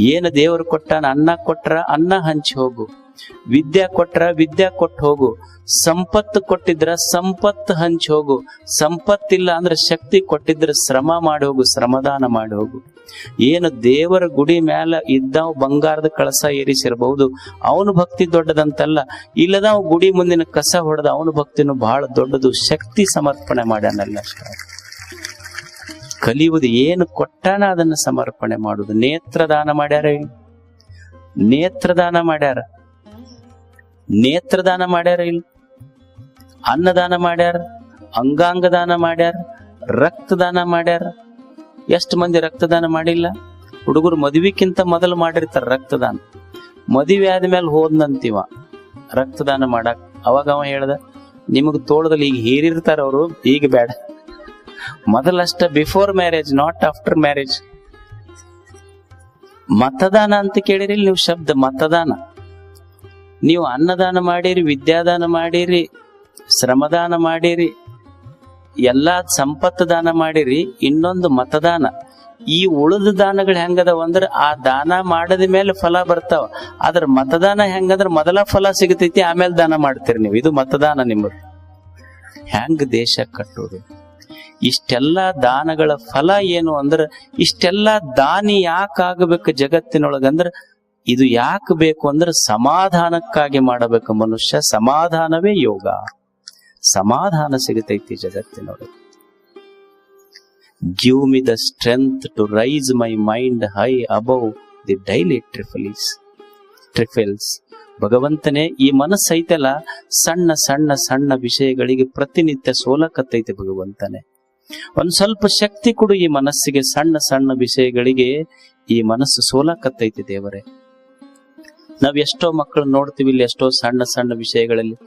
ಏನು ದೇವರು ಕೊಟ್ಟಾನ, ಅನ್ನ ಕೊಟ್ರ ಅನ್ನ ಹಂಚಿ ಹೋಗು, ವಿದ್ಯಾ ಕೊಟ್ರ ವಿದ್ಯಾ ಕೊಟ್ಟು ಹೋಗು, ಸಂಪತ್ತು ಕೊಟ್ಟಿದ್ರ ಸಂಪತ್ತು ಹಂಚಿ ಹೋಗು, ಸಂಪತ್ತಿಲ್ಲ ಅಂದ್ರೆ ಶಕ್ತಿ ಕೊಟ್ಟಿದ್ರ ಶ್ರಮ ಮಾಡಿ ಹೋಗು, ಶ್ರಮದಾನ ಮಾಡಿ ಹೋಗು. ಏನು ದೇವರ ಗುಡಿ ಮ್ಯಾಲ ಇದ್ದಾವ್ ಬಂಗಾರದ ಕಳಸ ಏರಿಸಿರಬಹುದು, ಅವನು ಭಕ್ತಿ ದೊಡ್ಡದಂತಲ್ಲ. ಇಲ್ಲದಾವ್ ಗುಡಿ ಮುಂದಿನ ಕಸ ಹೊಡೆದ ಅವನ ಭಕ್ತಿನೂ ಬಹಳ ದೊಡ್ಡದು. ಶಕ್ತಿ ಸಮರ್ಪಣೆ ಮಾಡ್ಯಾನಲ್ಲ ಅಷ್ಟ. ಕಲಿಯುವುದು ಏನು ಕೊಟ್ಟಾನ ಅದನ್ನ ಸಮರ್ಪಣೆ ಮಾಡುದು. ನೇತ್ರದಾನ ಮಾಡ್ಯಾರ, ನೇತ್ರದಾನ ಮಾಡ್ಯಾರ, ನೇತ್ರದಾನ ಮಾಡ್ಯಾರ, ಇಲ್ಲ ಅನ್ನದಾನ ಮಾಡ್ಯಾರ, ಅಂಗಾಂಗ ದಾನ ಮಾಡ್ಯಾರ, ರಕ್ತದಾನ ಮಾಡ್ಯಾರ. ಎಷ್ಟು ಮಂದಿ ರಕ್ತದಾನ ಮಾಡಿಲ್ಲ? ಹುಡುಗರು ಮದುವೆಕ್ಕಿಂತ ಮೊದಲು ಮಾಡಿರ್ತಾರ ರಕ್ತದಾನ. ಮದುವೆ ಆದ್ಮೇಲೆ ಹೋದ್ನಂತೀವ ರಕ್ತದಾನ ಮಾಡಕ್. ಅವಾಗ ಅವ ಹೇಳ್ದ, ನಿಮಗ್ ತೋಳದಲ್ಲಿ ಈಗ ಹೀರಿರ್ತಾರ ಅವರು, ಈಗ ಬೇಡ, ಮೊದಲಷ್ಟ before marriage, not after marriage. ಮತದಾನ ಅಂತ ಕೇಳಿರಿ ನೀವು ಶಬ್ದ, ಮತದಾನ. ನೀವು ಅನ್ನದಾನ ಮಾಡಿರಿ, ವಿದ್ಯಾದಾನ ಮಾಡಿರಿ, ಶ್ರಮದಾನ ಮಾಡಿರಿ, ಎಲ್ಲಾ ಸಂಪತ್ತು ದಾನ ಮಾಡಿರಿ, ಇನ್ನೊಂದು ಮತದಾನ. ಈ ಉಳಿದ ದಾನಗಳು ಹೆಂಗದವ ಅಂದ್ರ ಆ ದಾನ ಮಾಡದ ಮೇಲೆ ಫಲ ಬರ್ತಾವ. ಆದ್ರ ಮತದಾನ ಹೆಂಗಂದ್ರ ಮೊದಲ ಫಲ ಸಿಗತೈತಿ, ಆಮೇಲೆ ದಾನ ಮಾಡ್ತೀರಿ ನೀವು. ಇದು ಮತದಾನ ನಿಮ್ಮದು. ಹೆಂಗ ದೇಶ ಕಟ್ಟೋದು? ಇಷ್ಟೆಲ್ಲಾ ದಾನಗಳ ಫಲ ಏನು ಅಂದ್ರ, ಇಷ್ಟೆಲ್ಲಾ ದಾನಿ ಯಾಕಾಗಬೇಕು ಜಗತ್ತಿನೊಳಗಂದ್ರ, ಇದು ಯಾಕೆ ಬೇಕು ಅಂದ್ರೆ ಸಮಾಧಾನಕ್ಕಾಗಿ ಮಾಡಬೇಕು ಮನುಷ್ಯ. ಸಮಾಧಾನವೇ ಯೋಗ. ಸಮಾಧಾನ ಸಿಗತೈತಿ ಜಗತ್ತಿನೊಳಗೆ. Give me the strength to rise my mind high above the daily trifles. ಭಗವಂತನೇ, ಈ ಮನಸ್ಸು ಐತಲ್ಲ, ಸಣ್ಣ ಸಣ್ಣ ಸಣ್ಣ ವಿಷಯಗಳಿಗೆ ಪ್ರತಿನಿತ್ಯ ಸೋಲಕತ್ತೈತೆ. ಭಗವಂತನೇ, ಒಂದ್ ಸ್ವಲ್ಪ ಶಕ್ತಿ ಕೊಡು ಈ ಮನಸ್ಸಿಗೆ. ಸಣ್ಣ ಸಣ್ಣ ವಿಷಯಗಳಿಗೆ ಈ ಮನಸ್ಸು ಸೋಲಕತ್ತೈತಿ ದೇವರೇ. ನಾವ್ ಎಷ್ಟೋ ಮಕ್ಕಳು ನೋಡ್ತೀವಿ ಇಲ್ಲಿ, ಎಷ್ಟೋ ಸಣ್ಣ ಸಣ್ಣ ವಿಷಯಗಳಲ್ಲಿ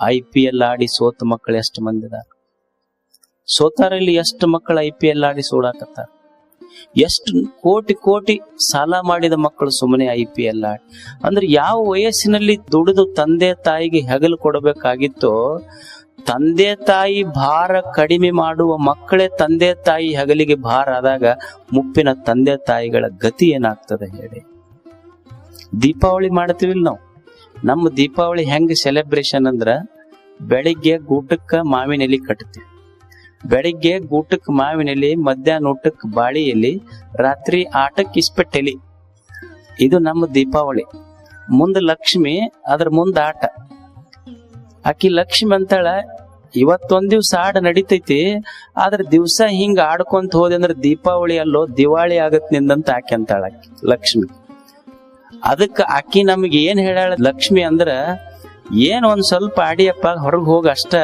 IPL ಆಡಿ ಸೋತ ಮಕ್ಕಳು ಎಷ್ಟು ಮಂದಿ ಅದಾರ? ಸೋತಾರ ಇಲ್ಲಿ ಎಷ್ಟು ಮಕ್ಕಳು IPL ಆಡಿ ಸೋಡಾಕತ್ತಾರ? ಎಷ್ಟು ಕೋಟಿ ಕೋಟಿ ಸಾಲ ಮಾಡಿದ ಮಕ್ಕಳು ಸುಮ್ಮನೆ IPL ಆಡಿ. ಅಂದ್ರೆ ಯಾವ ವಯಸ್ಸಿನಲ್ಲಿ ದುಡಿದು ತಂದೆ ತಾಯಿಗೆ ಹೆಗಲು ಕೊಡಬೇಕಾಗಿತ್ತೋ, ತಂದೆ ತಾಯಿ ಭಾರ ಕಡಿಮೆ ಮಾಡುವ ಮಕ್ಕಳೇ ತಂದೆ ತಾಯಿ ಹೆಗಲಿಗೆ ಭಾರ ಆದಾಗ ಮುಪ್ಪಿನ ತಂದೆ ತಾಯಿಗಳ ಗತಿ ಏನಾಗ್ತದೆ ಹೇಳಿ. ದೀಪಾವಳಿ ಮಾಡ್ತೀವಿಲ್ ನಾವು. ನಮ್ಮ ದೀಪಾವಳಿ ಹೆಂಗ್ ಸೆಲೆಬ್ರೇಷನ್ ಅಂದ್ರ, ಬೆಳಿಗ್ಗೆ ಊಟಕ್ಕ ಮಾವಿನ ಎಲೆ ಕಟ್ತೀವಿ, ಬೆಳಿಗ್ಗೆ ಊಟಕ್ಕೆ ಮಾವಿನ ಎಲೆ, ಮಧ್ಯಾಹ್ನ ಊಟಕ್ಕೆ ಬಾಳಿ ಎಲೆ, ರಾತ್ರಿ ಆಟಕ್ಕೆ ಇಸ್ಪೆಟ್ಟೆಲಿ. ಇದು ನಮ್ಮ ದೀಪಾವಳಿ. ಮುಂದ ಲಕ್ಷ್ಮಿ, ಅದ್ರ ಮುಂದ ಆಟ. ಆಕಿ ಲಕ್ಷ್ಮಿ ಅಂತಾಳ, ಇವತ್ತೊಂದ್ ದಿವ್ಸ ಆಡ ನಡಿತೈತಿ, ಆದ್ರ ದಿವ್ಸ ಹಿಂಗ ಆಡ್ಕೊಂತ ಹೋದೆ ಅಂದ್ರೆ ದೀಪಾವಳಿ ಅಲ್ಲೋ ದಿವಾಳಿ ಆಗತ್ ನಿಂದಂತ ಆಕೆ ಅಂತಾಳ ಆಕಿ ಲಕ್ಷ್ಮಿ. ಅದಕ್ಕ ಆಕಿ ನಮ್ಗೆ ಏನ್ ಹೇಳಾಳ ಲಕ್ಷ್ಮಿ ಅಂದ್ರ, ಏನ್ ಒಂದ್ ಸ್ವಲ್ಪ ಆಡಿಯಪ್ಪ, ಹೊರಗ್ ಹೋಗ ಅಷ್ಟ,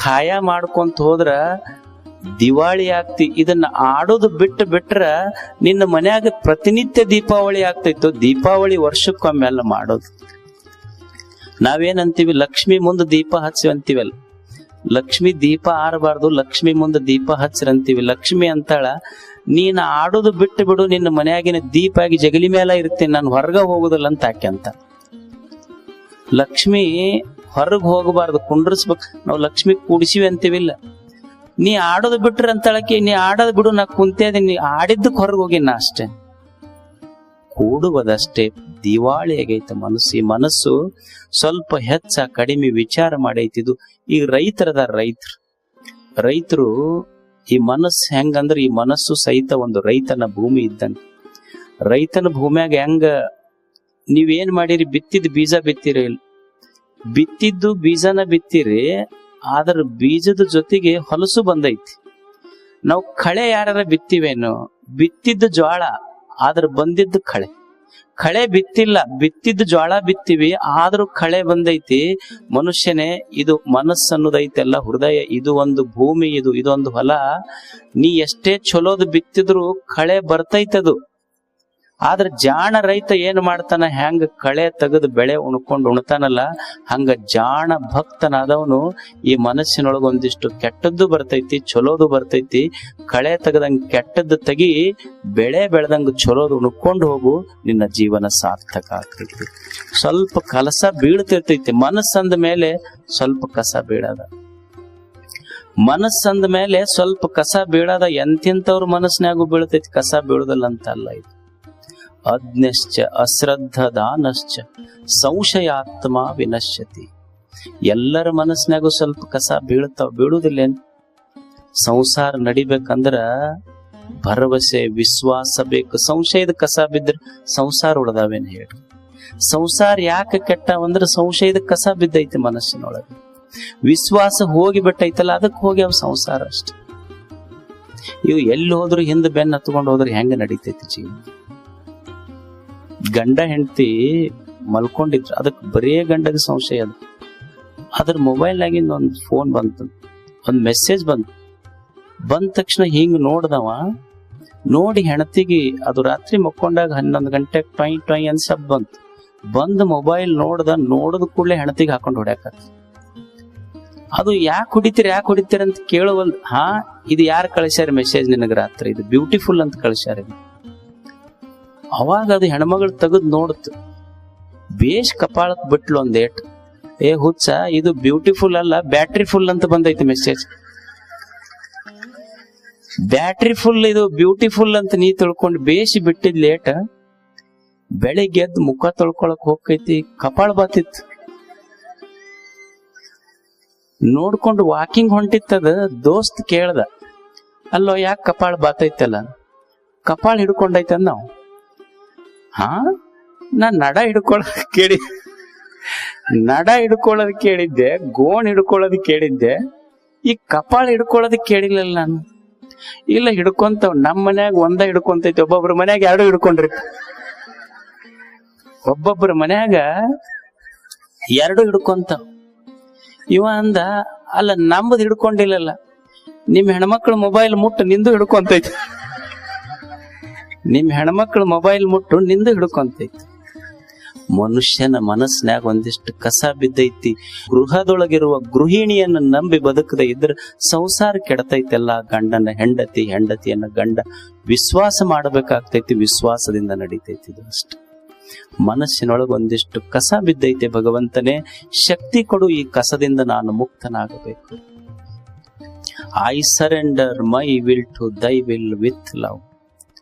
ಖಾಯ ಮಾಡ್ಕೊಂತ ಹೋದ್ರ ದಿವಾಳಿ ಆಗ್ತಿ. ಇದನ್ನ ಆಡೋದು ಬಿಟ್ರ ನಿನ್ನ ಮನ್ಯಾಗ ಪ್ರತಿನಿತ್ಯ ದೀಪಾವಳಿ ಆಗ್ತೈತು. ದೀಪಾವಳಿ ವರ್ಷಕ್ಕೊಮ್ಮೆಲ್ಲ ಮಾಡೋದು. ನಾವೇನಂತೀವಿ, ಲಕ್ಷ್ಮಿ ಮುಂದೆ ದೀಪ ಹಚ್ಚಿ ಅಂತೀವಲ್ಲ. ಲಕ್ಷ್ಮಿ ದೀಪ ಆರಬಾರ್ದು, ಲಕ್ಷ್ಮಿ ಮುಂದೆ ದೀಪ ಹಚ್ಚಿರಂತೀವಿ. ಲಕ್ಷ್ಮಿ ಅಂತಾಳ, ನೀನ್ ಆಡೋದು ಬಿಟ್ಟು ಬಿಡು, ನಿನ್ನ ಮನೆಯಾಗಿನ ದೀಪ ಆಗಿ ಜಗಲಿ ಮೇಲೆ ಇರ್ತೀನಿ, ನಾನು ಹೊರಗ ಹೋಗುದಿಲ್ಲ ಅಂತ ಆಕೆ ಅಂತ. ಲಕ್ಷ್ಮಿ ಹೊರಗ್ ಹೋಗಬಾರ್ದು, ಕುಂಡ್ರಸ್ಬೇಕು. ನಾವು ಲಕ್ಷ್ಮಿ ಕೂಡಿಸಿವಿ ಅಂತೀವಿಲ್ಲ. ನೀ ಆಡೋದು ಬಿಟ್ರ ಅಂತಾಳಕ್ಕೆ, ನೀ ಆಡೋದು ಬಿಡು, ನಾ ಕುಂತೇದೀನಿ, ಆಡಿದ್ದಕ್ಕೆ ಹೊರಗೆ ಹೋಗಿನ ಅಷ್ಟೇ. ಕೂಡುವುದಷ್ಟೇ. ದಿವಾಳಿ ಆಗೈತೆ ಮನಸ್ಸು. ಈ ಮನಸ್ಸು ಸ್ವಲ್ಪ ಹೆಚ್ಚ ಕಡಿಮೆ ವಿಚಾರ ಮಾಡೈತಿದು. ಈಗ ರೈತರು ಈ ಮನಸ್ಸು ಹೆಂಗಂದ್ರೆ, ಈ ಮನಸ್ಸು ಸಹಿತ ಒಂದು ರೈತನ ಭೂಮಿ ಇದ್ದಂಗೆ. ರೈತನ ಭೂಮಿಯಾಗ ಹೆಂಗ ನೀವೇನ್ ಮಾಡಿರಿ, ಬಿತ್ತಿದ ಬೀಜ ಬಿತ್ತಿರಿ, ಬಿತ್ತಿದ್ದು ಬೀಜನ ಬಿತ್ತಿರಿ, ಆದ್ರ ಬೀಜದ ಜೊತೆಗೆ ಹೊಲಸು ಬಂದೈತಿ. ನಾವು ಕಳೆ ಯಾರ ಬಿತ್ತಿವೇನು, ಬಿತ್ತಿದ್ದು ಜ್ವಾಳ, ಆದ್ರ ಬಂದಿದ್ದು ಕಳೆ ಬಿತ್ತಿಲ್ಲ, ಬಿತ್ತಿದ್ದು ಜ್ವಾಳ ಬಿತ್ತಿವಿ, ಆದ್ರೂ ಕಳೆ ಬಂದೈತಿ. ಮನುಷ್ಯನೇ, ಇದು ಮನಸ್ಸು ಅನ್ನೋದೈತೆಲ್ಲ, ಹೃದಯ, ಇದು ಒಂದು ಭೂಮಿ, ಇದೊಂದು ಹೊಲ. ನೀ ಎಷ್ಟೇ ಚಲೋದು ಬಿತ್ತಿದ್ರು ಕಳೆ ಬರ್ತೈತದು. ಆದ್ರ ಜಾಣ ರೈತ ಏನ್ ಮಾಡ್ತಾನ, ಹೆಂಗ ಕಳೆ ತೆಗೆದು ಬೆಳೆ ಉಣ್ತಾನಲ್ಲ, ಹಂಗ ಜಾಣ ಭಕ್ತನಾದವನು ಈ ಮನಸ್ಸಿನೊಳಗ ಒಂದಿಷ್ಟು ಕೆಟ್ಟದ್ದು ಬರ್ತೈತಿ, ಚಲೋದು ಬರ್ತೈತಿ. ಕಳೆ ತೆಗದಂಗ ಕೆಟ್ಟದ್ದು ತೆಗಿ, ಬೆಳೆ ಬೆಳೆದಂಗ ಚಲೋದು ಉಣ್ಕೊಂಡು ಹೋಗು, ನಿನ್ನ ಜೀವನ ಸಾರ್ಥಕ ಆಗ್ತೈತಿ. ಸ್ವಲ್ಪ ಕಲಸ ಬೀಳ್ತಿರ್ತೈತಿ. ಮನಸ್ಸಂದ ಮೇಲೆ ಸ್ವಲ್ಪ ಕಸ ಬೀಳದ, ಮನಸ್ಸಂದ ಮೇಲೆ ಸ್ವಲ್ಪ ಕಸ ಬೀಳದ. ಎಂತೆಂಥವ್ರ ಮನಸ್ಸಿನಾಗೂ ಬೀಳ್ತೈತಿ, ಕಸ ಬೀಳುದಲ್ಲ ಅಂತ ಅಲ್ಲ ಇದು. ಅಜ್ಞಶ್ಚ ಅಶ್ರದ್ಧದಾನಶ್ಚ ಸಂಶಯಾತ್ಮ ವಿನಶ್ಯತಿ. ಎಲ್ಲರ ಮನಸ್ಸಿನಾಗೂ ಸ್ವಲ್ಪ ಕಸ ಬೀಳುದಿಲ್ಲೇನು? ಸಂಸಾರ ನಡಿಬೇಕಂದ್ರ ಭರವಸೆ ವಿಶ್ವಾಸ ಬೇಕು. ಸಂಶಯದ ಕಸ ಬಿದ್ರೆ ಸಂಸಾರ ಉಳ್ದಾವೇನು ಹೇಳಿ? ಸಂಸಾರ ಯಾಕೆ ಕೆಟ್ಟವಂದ್ರೆ ಸಂಶಯದ ಕಸ ಬಿದ್ದೈತಿ ಮನಸ್ಸಿನೊಳಗೆ. ವಿಶ್ವಾಸ ಹೋಗಿ ಬಿಟ್ಟೈತಲ್ಲ, ಅದಕ್ಕೆ ಹೋಗಿ ಅವ್ ಸಂಸಾರ ಅಷ್ಟೆ. ಇವು ಎಲ್ಲಿ ಹೋದ್ರು ಹಿಂದೆ ಬೆನ್ನ ಹತ್ಕೊಂಡು ಹೋದ್ರೆ ಹೆಂಗ ನಡೀತೈತಿ ಜೀವನ? ಗಂಡ ಹೆಂಡತಿ ಮಲ್ಕೊಂಡಿದ್ರು, ಅದಕ್ಕೆ ಬರೇ ಗಂಡಗೆ ಸಂಶಯ. ಅದ್ರ ಮೊಬೈಲ್ನಾಗಿಂದ ಒಂದು ಫೋನ್ ಬಂತು, ಒಂದು ಮೆಸೇಜ್ ಬಂದ ತಕ್ಷಣ ಹಿಂಗ್ ನೋಡ್ದವ. ನೋಡಿ ಹೆಣತಿಗೆ ಅದು ರಾತ್ರಿ ಮಕ್ಕೊಂಡಾಗ 11 ಗಂಟೆ ಟೊಯ್ ಟೊಯ್ ಅಂತ ಶಬ್ದ ಬಂದು ಮೊಬೈಲ್ ನೋಡದ ಕೂಡಲೇ ಹೆಣತಿಗೆ ಹಾಕೊಂಡು ಹೊಡ್ಯಾಕ. ಅದು ಯಾಕೆ ಹೊಡಿತೀರ ಅಂತ ಕೇಳುವಲ್. ಇದು ಯಾರು ಕಳಿಸ್ಯಾರ ಮೆಸೇಜ್ ನಿನಗ ರಾತ್ರಿ? ಇದು ಬ್ಯೂಟಿಫುಲ್ ಅಂತ ಕಳಿಸ್ಯಾರ. ಅವಾಗ ಅದು ಹೆಣ್ಮಗಳು ತೆಗೆದು ನೋಡ್ತು, ಬೇಷ್ ಕಪಾಳಕ್ ಬಿಟ್ಲು ಒಂದೇಟ್. ಹುಚ್ಚ, ಇದು ಬ್ಯೂಟಿಫುಲ್ ಅಲ್ಲ, ಬ್ಯಾಟ್ರಿ ಫುಲ್ ಅಂತ ಬಂದೈತಿ ಮೆಸೇಜ್. ಬ್ಯಾಟ್ರಿ ಫುಲ್, ಇದು ಬ್ಯೂಟಿಫುಲ್ ಅಂತ ನೀ ತಿಳ್ಕೊಂಡು ಬೇಸಿ ಬಿಟ್ಟಿದ್ ಲೇಟ್. ಬೆಳಿಗ್ಗೆ ಎದ್ದು ಮುಖ ತೊಳ್ಕೊಳಕ್ ಹೋಗೈತಿ, ಕಪಾಳ ಬಾತಿತ್ತು. ನೋಡ್ಕೊಂಡು ವಾಕಿಂಗ್ ಹೊಂಟಿತ್ತದ. ದೋಸ್ತ್ ಕೇಳ್ದ, ಅಲ್ಲೋ ಯಾಕೆ ಕಪಾಳ ಬಾತೈತಲ್ಲ? ಕಪಾಳ ಹಿಡ್ಕೊಂಡೈತಂದ ನಾವು. ನಾನ್ ನಡ ಹಿಡ್ಕೊಳ್ಳೋದ್ ಕೇಳಿದ್ದೆ, ಗೋಣ್ ಹಿಡ್ಕೊಳ್ಳೋದ್ ಕೇಳಿದ್ದೆ, ಈ ಕಪಾಳ ಹಿಡ್ಕೊಳ್ಳೋದ್ ಕೇಳಿಲ್ಲಲ್ಲ ನಾನು. ಇಲ್ಲ, ಹಿಡ್ಕೊಂತವ್. ನಮ್ಮ ಮನ್ಯಾಗ ಒಂದ ಹಿಡ್ಕೊಂತೈತಿ, ಒಬ್ಬೊಬ್ರ ಮನ್ಯಾಗ 2 ಹಿಡ್ಕೊಂಡ್ರಿ. ಒಬ್ಬೊಬ್ರ ಮನ್ಯಾಗ 2 ಹಿಡ್ಕೊಂತಾವ್. ಇವ ಅಂದ, ಅಲ್ಲ ನಮ್ಮದ್ ಹಿಡ್ಕೊಂಡಿಲ್ಲಲ್ಲ, ನಿಮ್ ಹೆಣ್ಮಕ್ಳು ಮೊಬೈಲ್ ಮುಟ್ಟು ನಿಂದು ಹಿಡ್ಕೊಂತೈತಿ. ನಿಮ್ ಹೆಣ್ಮಕ್ಳು ಮೊಬೈಲ್ ಮುಟ್ಟು ನಿಂದು ಹಿಡ್ಕೊಂತೈತಿ. ಮನುಷ್ಯನ ಮನಸ್ಸಿನಾಗ ಒಂದಿಷ್ಟು ಕಸ ಬಿದ್ದೈತಿ. ಗೃಹದೊಳಗಿರುವ ಗೃಹಿಣಿಯನ್ನು ನಂಬಿ ಬದುಕದೆ ಇದ್ರೆ ಸಂಸಾರ ಕೆಡತೈತೆಲ್ಲ. ಗಂಡನ ಹೆಂಡತಿಯನ್ನ ಗಂಡ ವಿಶ್ವಾಸ ಮಾಡಬೇಕಾಗ್ತೈತಿ, ವಿಶ್ವಾಸದಿಂದ ನಡೀತೈತಿ. ಇದು ಅಷ್ಟೆ. ಮನಸ್ಸಿನೊಳಗೆ ಒಂದಿಷ್ಟು ಕಸ ಬಿದ್ದೈತೆ. ಭಗವಂತನೇ ಶಕ್ತಿ ಕೊಡು, ಈ ಕಸದಿಂದ ನಾನು ಮುಕ್ತನಾಗಬೇಕು. I surrender my will to thy will with love.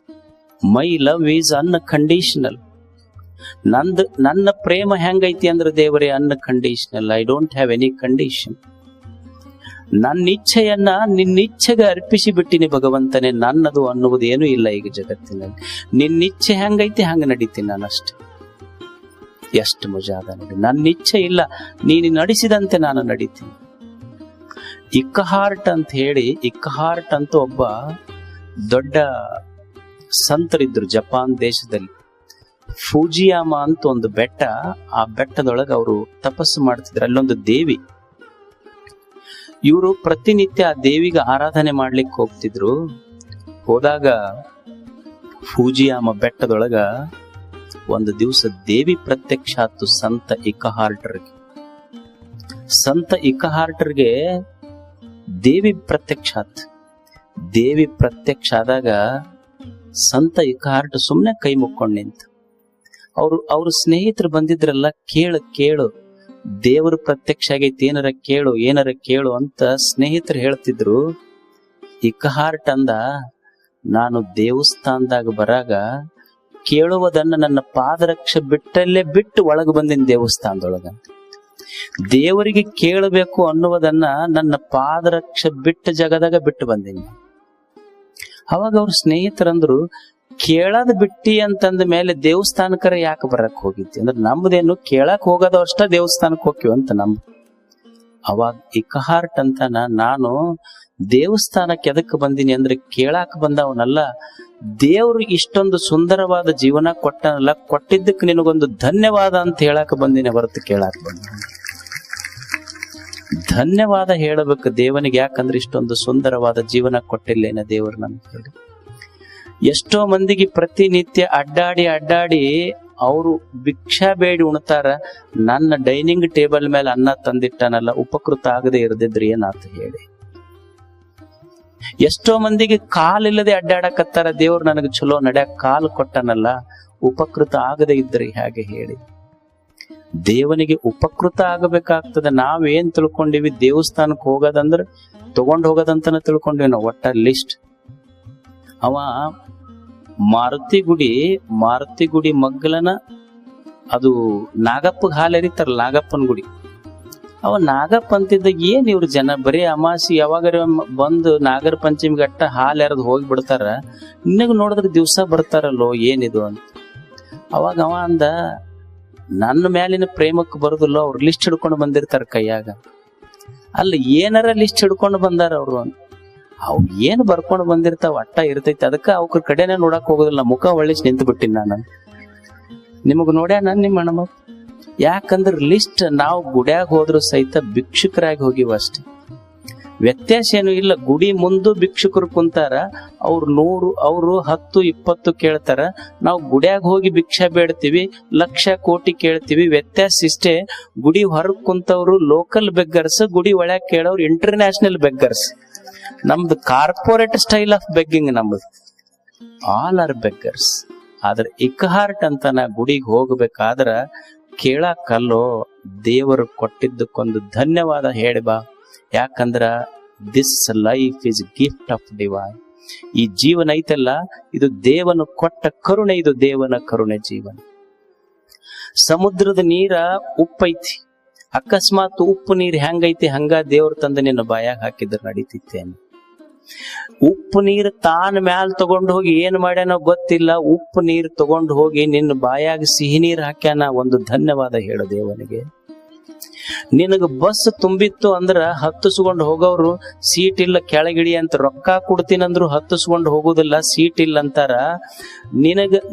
My love is unconditional. ನನ್ನ ಪ್ರೇಮ ಹೆಂಗೈತಿ ಅಂದ್ರೆ ದೇವರೇ unconditional. I don't have any condition. ನನ್ನ ಇಚ್ಛೆಯನ್ನ ನಿನ್ನಿಚ್ಛೆಗೆ ಅರ್ಪಿಸಿ ಬಿಟ್ಟಿನಿ ಭಗವಂತನೇ. ನನ್ನದು ಅನ್ನುವುದು ಏನೂ ಇಲ್ಲ ಈಗ ಜಗತ್ತಿನಲ್ಲಿ. ನಿನ್ನಿಚ್ಛೆ ಹೆಂಗೈತಿ ಹಂಗ ನಡೀತೀನಿ ನಾನಷ್ಟೆ. ಎಷ್ಟು ಮಜಾದ ನೋಡಿ. ನನ್ನ ಇಚ್ಛೆ ಇಲ್ಲ, ನೀನು ನಡೆಸಿದಂತೆ ನಾನು ನಡೀತೀನಿ. ಇಕ್ಕಹಾರ್ಟ್ ಅಂತ ಹೇಳಿ, ಇಕ್ಕಹಾರ್ಟ್ ಅಂತ ಒಬ್ಬ ದೊಡ್ಡ ಸಂತರಿದ್ರು ಜಪಾನ್ ದೇಶದಲ್ಲಿ. ಫೂಜಿಯಾಮ ಅಂತ ಒಂದು ಬೆಟ್ಟ, ಆ ಬೆಟ್ಟದೊಳಗೆ ಅವರು ತಪಸ್ಸು ಮಾಡ್ತಿದ್ರು. ಅಲ್ಲೊಂದು ದೇವಿ. ಇವರು ಪ್ರತಿನಿತ್ಯ ಆ ದೇವಿಗೆ ಆರಾಧನೆ ಮಾಡ್ಲಿಕ್ಕೆ ಹೋಗ್ತಿದ್ರು. ಹೋದಾಗ ಫೂಜಿಯಾಮ ಬೆಟ್ಟದೊಳಗ ಒಂದು ದಿವಸ ದೇವಿ ಪ್ರತ್ಯಕ್ಷ ಆತು ಸಂತ ಇಕ್ಕಹಾರ್ಟರ್ಗೆ. ಸಂತ ಇಕ್ಕಹಾರ್ಟರ್ಗೆ ದೇವಿ ಪ್ರತ್ಯಕ್ಷ ಆತ್. ದೇವಿ ಪ್ರತ್ಯಕ್ಷ ಆದಾಗ ಸಂತ ಇಕ್ಕಹಾರ್ಟ್ ಸುಮ್ನೆ ಕೈ ಮುಕ್ಕೊಂಡ್ ನಿಂತ. ಅವ್ರ ಸ್ನೇಹಿತರು ಬಂದಿದ್ರಲ್ಲ, ಕೇಳು ದೇವರು ಪ್ರತ್ಯಕ್ಷ ಆಗೈತಿ, ಏನಾರ ಕೇಳು ಅಂತ ಸ್ನೇಹಿತರು ಹೇಳ್ತಿದ್ರು. ಇಕ್ಕಹಾರ್ಟ್ ಅಂದ, ನಾನು ದೇವಸ್ಥಾನದಾಗ ಬರಾಗ ಕೇಳುವುದನ್ನ ನನ್ನ ಪಾದರಕ್ಷ ಬಿಟ್ಟಲ್ಲೇ ಬಿಟ್ಟು ಒಳಗೆ ಬಂದಿನ ದೇವಸ್ಥಾನದೊಳಗ. ದೇವರಿಗೆ ಕೇಳಬೇಕು ಅನ್ನುವುದನ್ನ ನನ್ನ ಪಾದರಕ್ಷ ಬಿಟ್ಟ ಜಗದಾಗ ಬಿಟ್ಟು ಬಂದೀನಿ. ಅವಾಗ ಅವ್ರ ಸ್ನೇಹಿತರಂದ್ರು, ಕೇಳದ್ ಬಿಟ್ಟಿ ಅಂತಂದ ಮೇಲೆ ದೇವಸ್ಥಾನಕರ ಯಾಕೆ ಬರಕ್ ಹೋಗಿದ್ದಿ? ಅಂದ್ರೆ ನಮ್ದೇನು ಕೇಳಕ್ ಹೋಗೋದು ಅಷ್ಟ, ದೇವಸ್ಥಾನಕ್ಕೆ ಹೋಗ್ತೀವಿ ಅಂತ ನಮ್ದು. ಅವಾಗ ಇಕ್ಕಹಾರ್ಟ್ ಅಂತಾನ, ನಾನು ದೇವಸ್ಥಾನಕ್ಕೆ ಎದಕ್ ಬಂದಿನಿ ಅಂದ್ರೆ ಕೇಳಾಕ್ ಬಂದವನಲ್ಲ, ದೇವ್ರು ಇಷ್ಟೊಂದು ಸುಂದರವಾದ ಜೀವನ ಕೊಟ್ಟನಲ್ಲ, ಕೊಟ್ಟಿದ್ದಕ್ಕೆ ನಿನಗೊಂದು ಧನ್ಯವಾದ ಅಂತ ಹೇಳಾಕ ಬಂದಿನಿ ಹೊರತು ಕೇಳಾಕ್ ಬಂದ. ಧನ್ಯವಾದ ಹೇಳಬೇಕು ದೇವನಿಗೆ, ಯಾಕಂದ್ರೆ ಇಷ್ಟೊಂದು ಸುಂದರವಾದ ಜೀವನ ಕೊಟ್ಟಿಲ್ಲೇನ ದೇವರು ನಮ್ಗೆ ಹೇಳಿ. ಎಷ್ಟೋ ಮಂದಿಗೆ ಪ್ರತಿನಿತ್ಯ ಅಡ್ಡಾಡಿ ಅವರು ಭಿಕ್ಷಾ ಬೇಡಿ ಉಣ್ತಾರ. ನನ್ನ ಡೈನಿಂಗ್ ಟೇಬಲ್ ಮೇಲೆ ಅನ್ನ ತಂದಿಟ್ಟನಲ್ಲ, ಉಪಕೃತ ಆಗದೆ ಇರದಿದ್ರೆ ಏನಾತ ಹೇಳಿ. ಎಷ್ಟೋ ಮಂದಿಗೆ ಕಾಲಿಲ್ಲದೆ ಅಡ್ಡಾಡಕತ್ತಾರ, ದೇವ್ರು ನನಗೆ ಚಲೋ ನಡ್ಯಾಕ ಕಾಲು ಕೊಟ್ಟನಲ್ಲ, ಉಪಕೃತ ಆಗದೆ ಇದ್ರೆ ಹೇಗೆ ಹೇಳಿ. ದೇವನಿಗೆ ಉಪಕೃತ ಆಗಬೇಕಾಗ್ತದೆ. ನಾವೇನ್ ತಿಳ್ಕೊಂಡಿವಿ, ದೇವಸ್ಥಾನಕ್ಕೆ ಹೋಗೋದಂದ್ರೆ ತಗೊಂಡ್ ಹೋಗೋದಂತನ ತಿಳ್ಕೊಂಡಿವಿ ನಾವು. ಒಟ್ಟ ಲಿಸ್ಟ್ ಅವ ಮಾರುತಿ ಗುಡಿ ಮಗ್ಗಲನ ಅದು ನಾಗಪ್ಪಗೆ ಹಾಲು ಎರಿತಾರಲ್ಲ, ನಾಗಪ್ಪನ ಗುಡಿ. ಅವ ನಾಗಪ್ಪ ಅಂತಿದ್ದ ಏನ್ ಇವ್ರು ಜನ ಬರೀ ಅಮಾಸಿ ಯಾವಾಗ ಬಂದು ನಾಗರ ಪಂಚಮಿಗೆ ಅಟ್ಟ ಹಾಲು ಎರೆದು ಹೋಗಿ ಬಿಡ್ತಾರ, ನಿನಗ ನೋಡಿದ್ರೆ ದಿವ್ಸ ಬರ್ತಾರಲ್ಲೋ ಏನಿದು ಅಂತ. ಅವಾಗ ಅವ ಅಂದ, ನನ್ನ ಮ್ಯಾಲಿನ ಪ್ರೇಮಕ್ಕೆ ಬರುದಿಲ್ಲ, ಅವ್ರು ಲಿಸ್ಟ್ ಹಿಡ್ಕೊಂಡು ಬಂದಿರ್ತಾರ ಕೈಯಾಗ. ಅಲ್ಲ ಏನಾರ ಲಿಸ್ಟ್ ಹಿಡ್ಕೊಂಡು ಬಂದಾರ ಅವ್ರು ಅಂತ. ಅವ್ ಏನ್ ಬರ್ಕೊಂಡು ಬಂದಿರ್ತಾವ ಅಟ್ಟ ಇರ್ತೈತಿ, ಅದಕ್ಕ ಅವ್ರ ಕಡೆನೆ ನೋಡಕ್ ಹೋಗೋದಿಲ್ಲ, ಮುಖ ಒಳ್ಳಿಸಿ ನಿಂತು ಬಿಟ್ಟಿನಿ ನಾನು. ನಿಮಗ್ ನೋಡ್ಯಾನ ನಿಮ್ಮ ಅಣ್ಣ? ಯಾಕಂದ್ರ ಲಿಸ್ಟ್ ನಾವು ಗುಡ್ಯಾಗ ಹೋದ್ರು ಸಹಿತ ಭಿಕ್ಷುಕರಾಗಿ ಹೋಗಿವ ಅಷ್ಟೇ, ವ್ಯತ್ಯಾಸ ಏನು ಇಲ್ಲ. ಗುಡಿ ಮುಂದೆ ಭಿಕ್ಷುಕರು ಕುಂತಾರ, ಅವ್ರು 100 ಅವ್ರು 10 20 ಕೇಳ್ತಾರ. ನಾವು ಗುಡ್ಯಾಗ ಹೋಗಿ ಭಿಕ್ಷಾ ಬೇಡ್ತೀವಿ, ಲಕ್ಷ ಕೋಟಿ ಕೇಳ್ತೀವಿ. ವ್ಯತ್ಯಾಸ ಇಷ್ಟೇ, ಗುಡಿ ಹೊರಗ್ ಕುಂತವ್ರು ಲೋಕಲ್ ಬೆಗ್ಗರ್ಸ್, ಗುಡಿ ಒಳಗ್ ಕೇಳೋರು ಇಂಟರ್ನ್ಯಾಷನಲ್ ಬೆಗ್ಗರ್ಸ್. ನಮ್ದು ಕಾರ್ಪೊರೇಟ್ ಸ್ಟೈಲ್ ಆಫ್ ಬೆಗ್ಗಿಂಗ್, ನಮ್ದು ಆಲ್ ಆರ್ ಬೆಗ್ಗರ್ಸ್. ಆದ್ರೆ ಇಕ್ಹಾರ್ಟ್ ಅಂತ ನಾ ಗುಡಿಗೆ ಹೋಗ್ಬೇಕಾದ್ರ ಕೇಳಕ್ಕಲ್ಲೋ, ದೇವರು ಕೊಟ್ಟಿದ್ದಕ್ಕೊಂದು ಧನ್ಯವಾದ ಹೇಳಿ ಬಾ. ಯಾಕಂದ್ರ this life is gift of divine. ಈ ಜೀವನ ಐತಲ್ಲ, ಇದು ದೇವನು ಕೊಟ್ಟ ಕರುಣೆ, ಇದು ದೇವನ ಕರುಣೆ ಜೀವನ. ಸಮುದ್ರದ ನೀರ ಉಪ್ಪೈತಿ, ಅಕಸ್ಮಾತ್ ಉಪ್ಪು ನೀರ್ ಹೆಂಗೈತಿ ಹಂಗ ದೇವ್ರ ತಂದು ನಿನ್ನ ಬಾಯಾಗ ಹಾಕಿದ್ರೆ ನಡೀತಿತ್ತೇನು? ಉಪ್ಪು ನೀರು ತಾನ ಮ್ಯಾಲ ತಗೊಂಡು ಹೋಗಿ ಏನ್ ಮಾಡ್ಯಾನೋ ಗೊತ್ತಿಲ್ಲ, ಉಪ್ಪು ನೀರು ತಗೊಂಡು ಹೋಗಿ ನಿನ್ನ ಬಾಯಾಗ ಸಿಹಿ ನೀರು ಹಾಕ್ಯಾನ. ಒಂದು ಧನ್ಯವಾದ ಹೇಳು ದೇವನಿಗೆ. ನಿನಗ ಬಸ್ ತುಂಬಿತ್ತು ಅಂದ್ರ ಹತ್ತಿಸ್ಕೊಂಡು ಹೋಗೋರು ಸೀಟ್ ಇಲ್ಲ ಕೆಳಗಿಡಿ ಅಂತ ರೊಕ್ಕ ಕೊಡ್ತೀನಂದ್ರು ಹತ್ತಿಸ್ಕೊಂಡು ಹೋಗುದಿಲ್ಲ, ಸೀಟ್ ಇಲ್ಲ ಅಂತಾರ.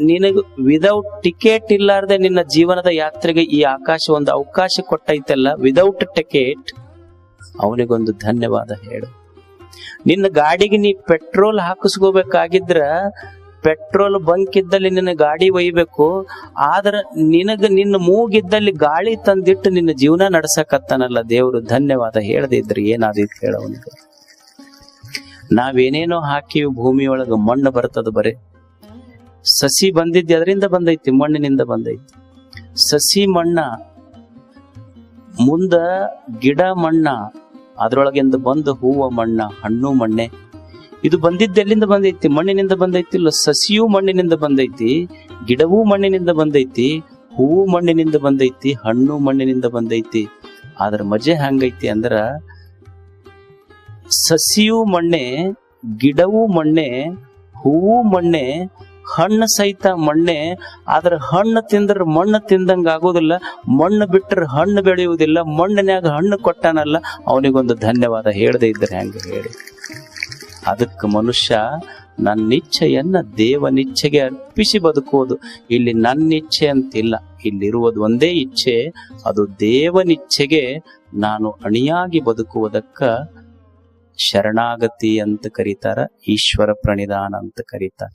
ನಿನಗ ವಿದೌಟ್ ಟಿಕೆಟ್ ಇಲ್ಲಾರ್ದೆ ನಿನ್ನ ಜೀವನದ ಯಾತ್ರೆಗೆ ಈ ಆಕಾಶ ಒಂದು ಅವಕಾಶ ಕೊಟ್ಟೈತಲ್ಲ, ವಿದೌಟ್ ಟಿಕೆಟ್, ಅವನಿಗೊಂದು ಧನ್ಯವಾದ ಹೇಳು. ನಿನ್ನ ಗಾಡಿಗೆ ನೀ ಪೆಟ್ರೋಲ್ ಹಾಕಿಸ್ಕೋಬೇಕಾಗಿದ್ರ ಪೆಟ್ರೋಲ್ ಬಂಕ್ ಇದ್ದಲ್ಲಿ ನಿನ್ನ ಗಾಡಿ ಒಯ್ಬೇಕು. ಆದ್ರ ನಿನ್ನ ಮೂಗಿದ್ದಲ್ಲಿ ಗಾಳಿ ತಂದಿಟ್ಟು ನಿನ್ನ ಜೀವನ ನಡ್ಸಕತ್ತಾನಲ್ಲ ದೇವ್ರು, ಧನ್ಯವಾದ ಹೇಳದೆ ಇದ್ರೆ ಏನಾದಿತ್ತು ಹೇಳವನಿಗೆ. ನಾವೇನೇನೋ ಹಾಕಿವಿ ಭೂಮಿಯೊಳಗ, ಮಣ್ಣು ಬರ್ತದ. ಬರೇ ಸಸಿ ಬಂದಿದ್ದೆ ಅದರಿಂದ ಬಂದೈತಿ, ಮಣ್ಣಿನಿಂದ ಬಂದೈತಿ. ಸಸಿ ಮಣ್ಣ, ಮುಂದ ಗಿಡ ಮಣ್ಣ, ಅದ್ರೊಳಗಿಂದ ಬಂದ ಹೂವ ಮಣ್ಣ, ಹಣ್ಣು ಮಣ್ಣೆ. ಇದು ಬಂದಿದ್ದು ಎಲ್ಲಿಂದ ಬಂದೈತಿ? ಮಣ್ಣಿನಿಂದ ಬಂದೈತಿಲ್ಲ. ಸಸಿಯೂ ಮಣ್ಣಿನಿಂದ ಬಂದೈತಿ, ಗಿಡವೂ ಮಣ್ಣಿನಿಂದ ಬಂದೈತಿ, ಹೂವು ಮಣ್ಣಿನಿಂದ ಬಂದೈತಿ, ಹಣ್ಣು ಮಣ್ಣಿನಿಂದ ಬಂದೈತಿ. ಆದ್ರ ಮಜೆ ಹಂಗೈತಿ ಅಂದ್ರ, ಸಸಿಯೂ ಮಣ್ಣೆ, ಗಿಡವೂ ಮಣ್ಣೆ, ಹೂವು ಮಣ್ಣೆ, ಹಣ್ಣು ಸಹಿತ ಮಣ್ಣೆ. ಆದ್ರ ಹಣ್ಣು ತಿಂದ್ರ ಮಣ್ಣು ತಿಂದಂಗ ಆಗೋದಿಲ್ಲ, ಮಣ್ಣು ಬಿಟ್ರ ಹಣ್ಣು ಬೆಳೆಯುವುದಿಲ್ಲ. ಮಣ್ಣಿನ್ಯಾಗ ಹಣ್ಣು ಕೊಟ್ಟಾನಲ್ಲ, ಅವನಿಗೊಂದು ಧನ್ಯವಾದ ಹೇಳದೆ ಇದ್ರೆ ಹೆಂಗ ಹೇಳಿ? ಅದಕ್ಕೆ ಮನುಷ್ಯ ನನ್ನಿಚ್ಛೆಯನ್ನ ದೇವನಿಚ್ಛೆಗೆ ಅರ್ಪಿಸಿ ಬದುಕುವುದು. ಇಲ್ಲಿ ನನ್ನಿಚ್ಛೆ ಅಂತಿಲ್ಲ, ಇಲ್ಲಿರುವುದು ಒಂದೇ ಇಚ್ಛೆ, ಅದು ದೇವನಿಚ್ಛೆಗೆ ನಾನು ಅಣಿಯಾಗಿ ಬದುಕುವುದಕ್ಕ ಶರಣಾಗತಿ ಅಂತ ಕರೀತಾರ, ಈಶ್ವರ ಪ್ರಣಿಧಾನ ಅಂತ ಕರೀತಾರ.